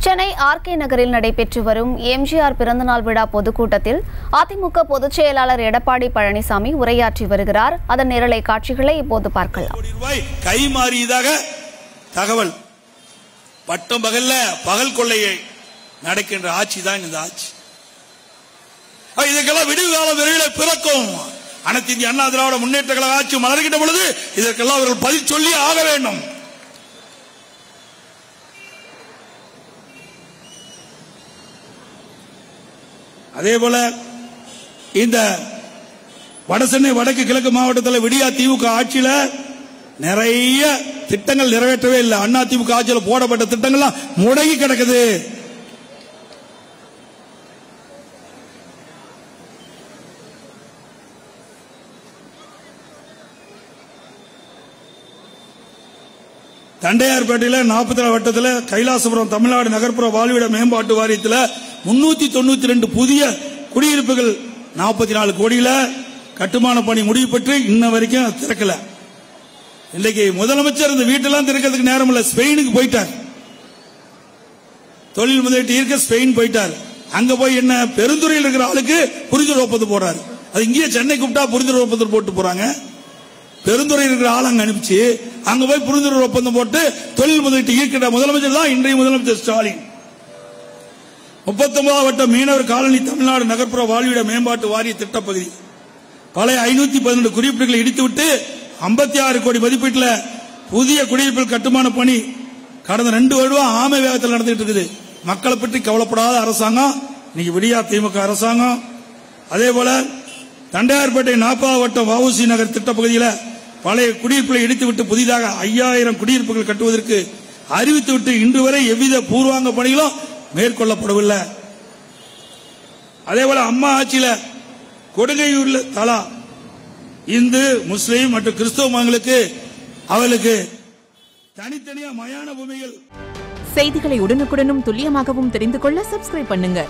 Chennai RK நகரில் நடைபெற்று வரும் எம்ஜிஆர் பிறந்தநாள் விழா பொதுக்கூட்டத்தில் அதிமுக பொதுச் செயலாளர் எடப்பாடி பழனிசாமி உரையாற்றி வருகிறார். அதன் நேரலை காட்சிகளை இப்போது பார்க்கலாம். கைமாறியதாக தகவல். பட்டம் பகல்ல பகல் கொள்ளையை நடக்கின்ற ஆட்சி தான் இந்த ஆட்சி. இதற்கெல்லாம் விடுவு காலம் விரைவில் பிறக்கும். அனைத்து இந்திய அண்ணா திராவிட முன்னேற்ற கழக ஆட்சி மலர்கின்ற பொழுது இதற்கெல்லாம் அவர்கள் பதில் சொல்லி ஆக வேண்டும். அதே போல இந்த வடசென்னை வடக்கு கிழக்கு மாவட்டத்தில் விடியா திமுக ஆட்சியில நிறைய திட்டங்கள் நிறைவேற்றவே இல்லை. அண்ணா திமுக ஆட்சியில் போடப்பட்ட திட்டங்கள்லாம் முடங்கி கிடக்குது. தண்டையார்பேட்டையில் 44 வட்டத்தில் கைலாசபுரம் தமிழ்நாடு நகர்ப்புற வாழ்விட மேம்பாட்டு வாரியத்தில் 392 புதிய குடியிருப்புகள் 44 கோடியில கட்டுமான பணி முடிவு பெற்று இன்ன வரைக்கும் திறக்கல. இன்னைக்கு முதலமைச்சர் இந்த வீட்டெல்லாம் திறக்கிறதுக்கு நேரம் இல்ல, ஸ்பெயினுக்கு போயிட்டார். தொழில் முதலீட்டு ஈர்க்க ஸ்பெயின் போயிட்டார். அங்க போய் என்ன பெருந்துறையில் இருக்கிற ஆளுக்கு புரிந்துணர்வு ஒப்பந்தம் போறாரு. அது இங்கேயே சென்னை கூப்பிட்டா புரிந்துணர்வு ஒப்பந்தம் போட்டு போறாங்க. பெருந்துறை இருக்கிற ஆள் அங்க அனுப்பிச்சு அங்க போய் புரிந்துணர்வு ஒப்பந்தம் போட்டு தொழில் முதலீட்டு ஈர்க்கின்ற முதலமைச்சர் தான் இன்றைய முதலமைச்சர் ஸ்டாலின். 39 வட்ட மீனவர் காலனி தமிழ்நாடு நகர்ப்புற வாழ்விட மேம்பாட்டு வாரிய திட்டப்பகுதி பழைய 512 குடியிருப்புகளை இடித்துவிட்டு 56 கோடி மதிப்பீட்டில் புதிய குடியிருப்புகள் கட்டுமான பணி கடந்த 2 வருடம் ஆமை வேகத்தில் நடந்துட்டு இருக்குது. மக்களை பற்றி கவலைப்படாத அரசாங்கம் இன்னைக்கு விடியா திமுக அரசாங்கம். அதே போல தண்டையார்பேட்டை 40 வட்டம் வஉசி நகர் திட்டப்பகுதியில் பழைய குடியிருப்புகளை இடித்துவிட்டு புதிதாக 5000 குடியிருப்புகள் கட்டுவதற்கு அறிவித்துவிட்டு இன்று வரை எவ்வித பூர்வாங்க பணிகளும் மேற்கொள்ளப்படவில்லை. அதே போல அம்மா ஆட்சியில கொடுங்கையூர்ல தலா இந்து முஸ்லீம் மற்றும் கிறிஸ்தவ மதங்களுக்கு அவர்களுக்கு தனித்தனியா மயான பூமிகள். செய்திகளை உடனுக்குடனும் துல்லியமாகவும் தெரிந்து கொள்ள சப்ஸ்கிரைப் பண்ணுங்க.